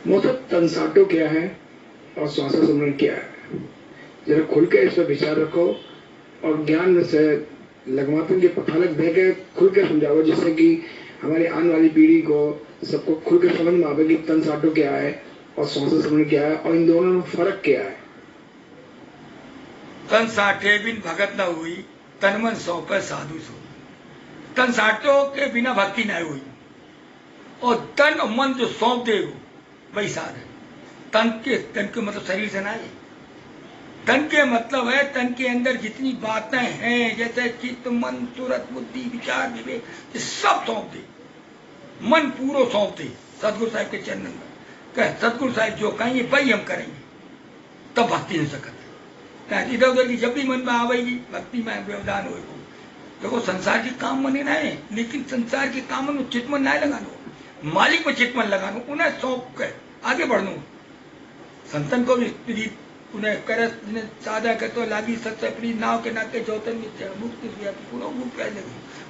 मतलब तंसाटो क्या है और श्वासा सुमरन क्या है, जरा खुल के इस पर विचार रखो और ज्ञान से लगमापन के फलक दे के खुल के समझाओ, जिससे कि हमारी आने वाली पीढ़ी को सबको खुल के समझ में आवे कि तंसाटो क्या है और श्वासा सुमरन क्या है और इन दोनों में फर्क क्या है। तन साठे बिन भगत न हुई, तन मन सौंपे साधु सो। तन साठो के बिना भक्ति न हुई, और तन और मन जो सौंप दे वही साध है। तन के मतलब शरीर से ना है। तन के मतलब है तन के अंदर जितनी बातें हैं, जैसे चित्त मन सूरत बुद्धि विचार विवेक, ये सब सौंप दे। मन पूरा सौंप दे सतगुरु साहिब के चरणन में, कह सतगुरु साहिब जो कहेंगे वही हम करेंगे, तब भक्ति हो सकती है। इधर उधर की जब भी मन में आवेगी भक्ति में व्यवधान होगा। देखो संसार के काम मने ना है, लेकिन संसार के काम में चितमन ना लगानो, मालिक में चितमन लगानो, उन्हें सौंप कर आगे बढ़नो। संतन को भी प्रीत उन्हें करस सादा कर तो लागी सत्य प्रीत नाव के नाके जोतन मिथ्या मुक्ति भूख प्यास लगेगी,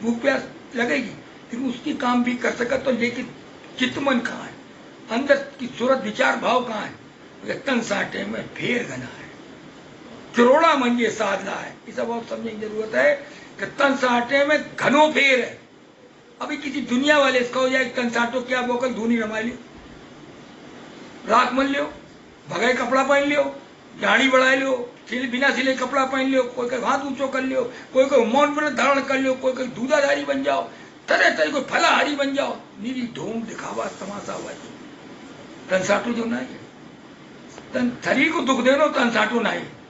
भूख प्यास लगेगी, लेकिन उसकी काम भी कर सका तो, लेकिन चितमन कहाँ है, अंदर की सूरत विचार भाव कहाँ है। तन साटे में फेर घना है, चरोड़ा मंजे साधना है। ये सब बहुत समझने की जरूरत है कि तन साटे में घनो फेर है। अभी किसी दुनिया वाले इसका हो जाए तन साटो क्या बोकल धूनी रमा लियो, राख मल लियो, भगाई कपड़ा पहन लियो, दाढ़ी बढ़ा लियो, बिना सिले कपड़ा पहन लियो, कोई कोई हाथ ऊंचो कर लियो, कोई कोई मौन व्रत धारण कर लियो, कोई कोई दूधाधारी बन जाओ, तरह तरह कोई फलाहारी बन जाओ, निरी ढोंग दिखावा तमाशा हुआ। तन साटो जो ना है, तन शरीर को दुख देनो तन साटो ना है।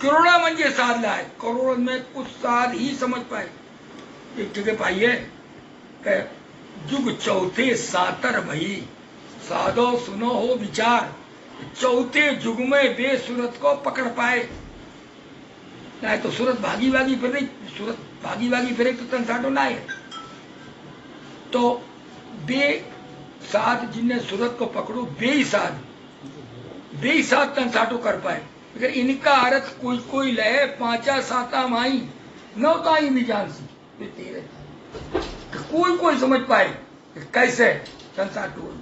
करोड़ा मंजे साध लाए, करोड़ में कुछ साध ही समझ पाए। एक जगह पाइए जुग चौथे सातर भई, साधो सुनो हो विचार, चौथे जुग में वे सूरत को पकड़ पाए। नहीं तो सूरत भागी भागी फिर नहीं, सूरत भागी भागी फिरे तो तन साटो ना है। तो वे साध जिनने सूरत को पकड़ो, वे ही साध तन साटो कर पाए। अगर इनका अर्थ कोई कोई लय पांचा साता माई नौता ही निजान सी तेरे, कोई कोई समझ पाए कैसे तन साटो।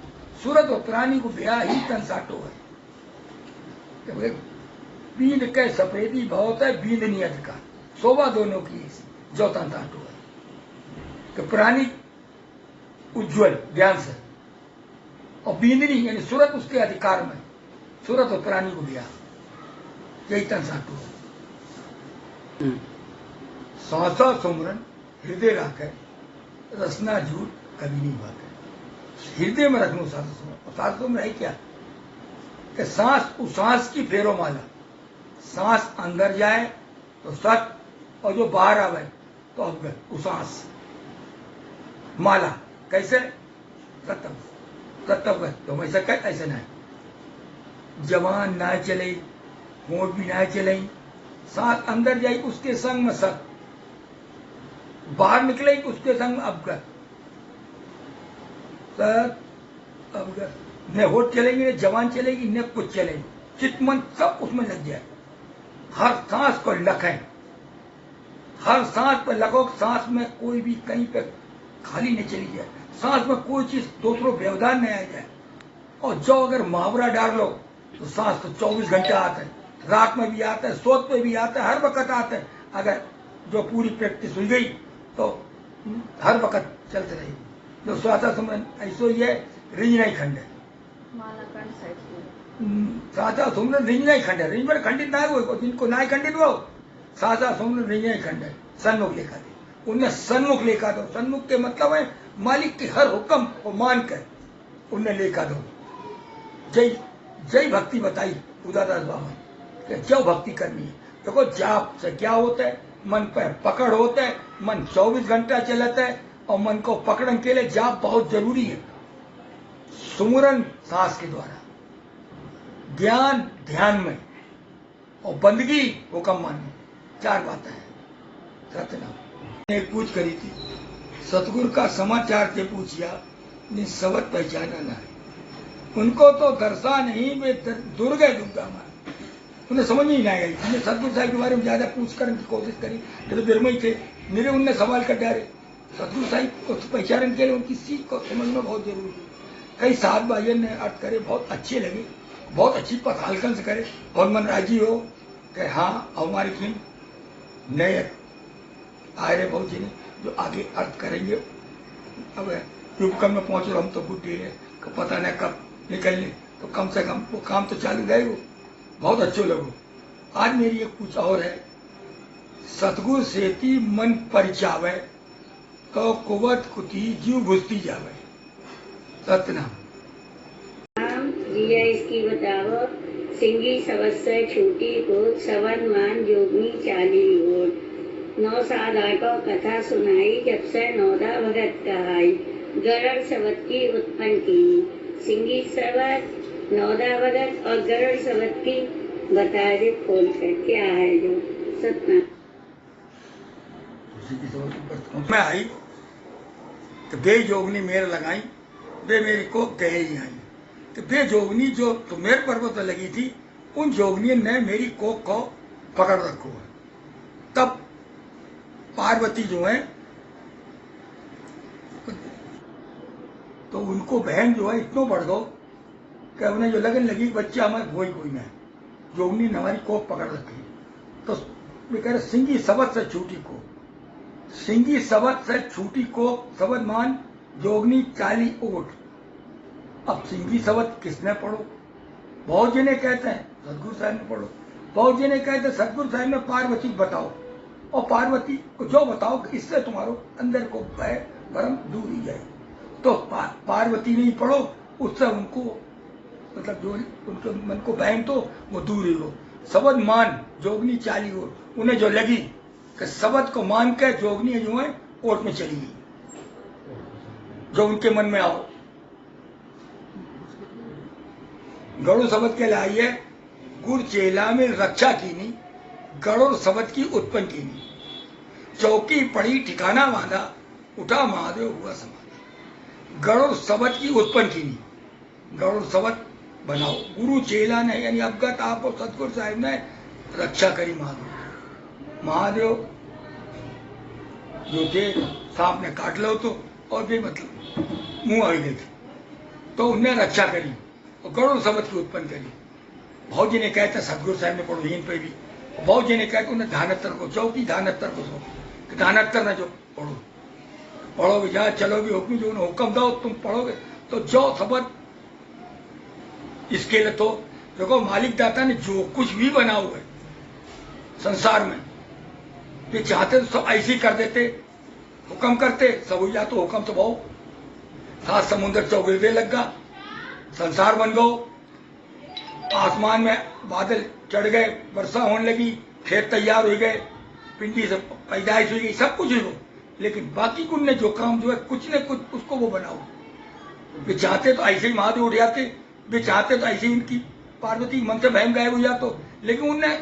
सूरत और प्राणी को ब्याह ही तन साटो है। बींद के सफेदी बहुत है, बींद नियत का शोभा दोनों की जो तन साटो है कि प्राणी उज्जवल ज्ञान से, और बींदनी यानी सूरत उसके अधिकार में, सूरत और प्राणी को ब्याह, यही तन साटो है। सांसा सुमरन हृदय राखे, रसना झूठ कभी नहीं भागे। हृदय में रखनो सांसा सुमरन। और सांसा सुमरन है क्या कि सांस, उस सांस की फेरो माला, सांस अंदर जाए तो सत, और जो बाहर आवे तो अवगत, उस सांस माला कैसे सत्य तो वैसे कह ऐसे नहीं, जवान ना चले, होंठ भी ना चले, सांस अंदर जाए उसके संग में सत, बाहर निकले उसके संग अवगत, सत अवगत। न होठ चलेंगे, न जवान चलेगी, न कुछ चलेगी, चित्त मन सब उसमें लग जाए। हर सांस को लखें, हर सांस पर लगो, सांस में कोई भी कहीं पे खाली नहीं चली जाए, सांस में कोई चीज दूसरों व्यवधान नहीं आ जाए। और जो अगर मुहावरा डाल लो तो सांस तो 24 घंटे आता है, रात में भी आता है, सोत में भी आता है, हर वक्त आता है। अगर जो पूरी प्रैक्टिस हुई गई तो हर वक्त चलते रहेगी। जो श्वासा सुमरन ऐसो ही है, रिंज नहीं खंड है, श्वासा सुमरन रिंज नहीं खंड है, रिंज में खंडित ना हो, जिनको ना खंडित हो श्वासा सुमरन रिंज नहीं खंड है। सन्मुख लेखा दे, उनने सन्मुख लेखा दो। सन्मुख के मतलब है मालिक के हर हुक्म को मान कर उनने लेखा दो। जय जय भक्ति बताई उदादास बाबा, जो भक्ति करनी है। देखो जाप से क्या होता है, मन पर पकड़ होता है, मन 24 घंटा चलता है, और मन को पकड़ने के लिए जाप बहुत जरूरी है। सुमरन सांस के द्वारा, ज्ञान ध्यान में, और बंदगी हुक्म मानने, 4 बातें हैं। सत्यनाम एक पूछ करी थी, सतगुरु का समाचार से पूछिया, निस्सवत पहचाना ना है। उनको तो दर्शा नहीं, वे दुर्गा दुर्गा मान, उन्हें समझ नहीं आएगा। हमने सतगुरु साहिब के बारे में ज्यादा पूछ करने की कोशिश करी, तो देर में ही थे मेरे, उनने सवाल कर डाले। सतगुरु साहिब को पहचानने के लिए उनकी सीख को समझना बहुत जरूरी है। कई सात भाइयों ने अर्थ करे, बहुत अच्छे लगे, बहुत अच्छी पथालकन से करे और मन राजी हो कि हाँ हमारी फिल्म नए आए रहे बहुत जिन्हें जो आगे अर्थ करेंगे। अब युगकम में पहुंचो, हम तो बुढ़े है, पता नहीं कब निकलने, तो कम से कम वो काम तो चालू रहे, वो बहुत अच्छे लगो। आज मेरी एक कुछ और है, सतगुर सेती मन परिचावे तो कुवत कुती जीव घुसती जावे। सतनाम। जिया इसकी बताओ, सिंगी सवस्त्र छूटी को सवन मान जोगनी चाली ओट। 9 साल को कथा सुनाई, जब से नौदा भगत कहाई। गरुड़ शब्द की उत्पन्न की, सिंगी शब्द नौदा भगत और गरुड़ शब्द की बता दे खोल कर क्या है जो सतना। मैं आई तो बे जोगनी मेरे लगाई, बे मेरी को कहे ही आई। तो बे जोगनी जो तो मेरे पर्वत पर लगी थी, उन जोगनी ने मेरी कोक को पकड़ रखो है। तब पार्वती जो है तो उनको बहन जो है इतना बढ़ गो कि उन्हें जो लगन लगी बच्चा हमारे कोई नहीं, जोगनी ने हमारी कोक पकड़ रखी। तो वे कह रहे सिंगी सबद से छूटी को, सिंगी सबद से छूटी को सबद मान जोगनी चाली ओट। अब सिंगी शब्द किसने पढ़ो? बहुत जने कहते हैं सतगुरु साहब ने पढ़ो, बहुत जने कहते हैं सतगुरु साहब ने पार्वती बताओ, और पार्वती को जो बताओ कि इससे तुम्हारो अंदर को भय भरम दूर ही जाए। तो पार्वती नहीं पढ़ो, उससे उनको मतलब जो उनके मन को बहन तो वो दूर ही हो। शब्द मान जोगनी चाली हो, उन्हें जो लगी कि शब्द को मान के जोगनी जो है ओट में चली गई, जो उनके मन में आओ। गरुड़ शब्द के लाइए गुड़ चेला में रक्षा कीनी, गरुड़ शब्द की उत्पन्न कीनी। चौकी पड़ी ठिकाना बांधा, उठा महादेव हुआ समाधि। गरुड़ शब्द की उत्पन्न कीनी, गरुड़ शब्द बनाओ। गुरु चेला ने यानी अवगत आप और सतगुरु साहिब ने रक्षा करी महादेव। महादेव जो थे सांप ने काट लो तो, और भी मतलब मुंह आ गए थे, तो उनने रक्षा करी और गरुड़ शब्द की उत्पन्न करी। बहुत जने कहते हैं सतगुरु साहब ने पढ़ो हीन पे भी, बहुत जने कहते उन्हें धानत्तर को चौकी धानत्तर को सो कि धानत्तर ने जो पढ़ो, पढ़ोगे जहाँ चलोगे हुक्म जो उन्हें हुक्म दो तुम पढ़ोगे तो जो शब्द इसके लिए। तो देखो मालिक दाता ने जो कुछ भी बना हुआ है संसार में, वे चाहते तो सब ऐसे ही कर देते, हुक्म करते सब हो जाए। तो हुक्म तो बहुत, 7 समुद्र चौगिरदे लग गया, संसार बन गो, आसमान में बादल चढ़ गए, वर्षा होने लगी, खेत तैयार हो गए, पिंडी से पैदाइश हुई गई, सब कुछ हो। लेकिन बाकी कुछ ने जो काम जो है कुछ न कुछ उसको वो बनाओ। वे चाहते तो ऐसे ही महादेव उठ जाते, वे चाहते तो ऐसे ही उनकी पार्वती मन से बहन गायब हो जातो, लेकिन उन्हें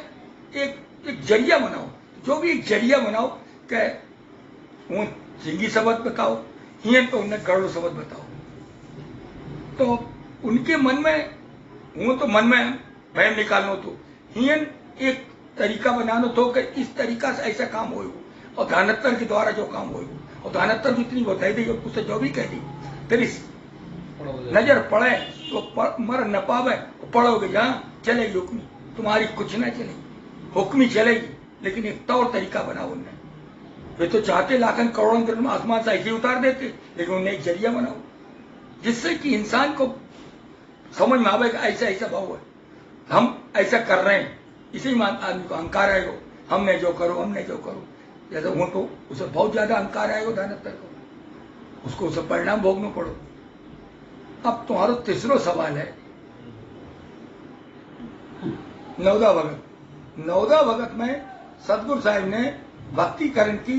एक जरिया बनाओ, जो भी एक जरिया बनाओ कि वो सिंगी शब्द बताओ, हियन तो उन्हें गरुड़ शब्द बताओ। तो उनके मन में वो तो मन में भय निकालना तो हियन एक तरीका बनाना तो कि इस तरीका से ऐसा काम हो, और धानत्तर के द्वारा जो काम हो, और धानत्तर जितनी बताई दी और उससे जो भी कह दी, फिर इस नजर पड़े तो मर न पावे, पढ़ोगे जहाँ चलेगी हुक्मी, तुम्हारी कुछ न चलेगी, हुक्मी चलेगी। लेकिन एक तौर तरीका बना उनने। वे तो चाहते लाखन करोड़ों दिन में आसमान से ऐसे उतार देते, लेकिन उन्हें एक जरिया बनाओ जिससे कि इंसान को समझ में आवे ऐसा ऐसा भाव है, हम ऐसा कर रहे हैं, इसी में आदमी को अहंकार आएगा, हमने जो करो। जैसे उनको उसे बहुत ज्यादा अहंकार आएगा धानत्तर को, उसको उसे परिणाम भोगना पड़ो। अब तुम्हारा तीसरा सवाल है नवदा भगत। नवदा भगत में सतगुरु साहिब ने भक्तिकरण की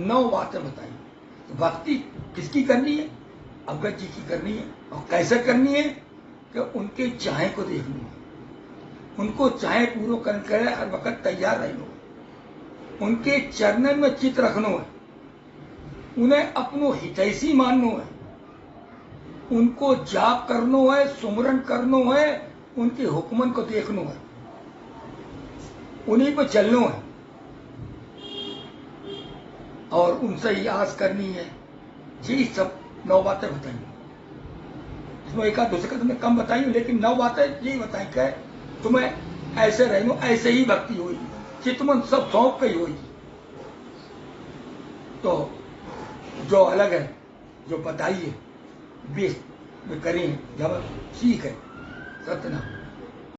9 बातें बताई। तो भक्ति किसकी करनी है? अवगत जी की करनी है। और कैसे करनी है? कि उनके चाहे को देखनी है, उनको चाहे पूरा करके हर वक्त तैयार रहना, उनके चरणन में चित रखना है, उन्हें अपनो हितैषी मानना है, उनको जाप करना है, सुमरन करना है, उनके हुक्मन को देखना है, उन्हीं पर चलना है और उनसे ही आस करनी है। जी सब 9 बातें बताइए। उसमें एक आध दूसरे का तुमने कम बताई, लेकिन 9 बातें यही बताई कि तुम्हें ऐसे रहो, ऐसे ही भक्ति हुई, चितमन सब सौंप गई हुई। तो जो अलग है, जो बताई है, 20 में करी है, जब सीख है सत्यनारायण।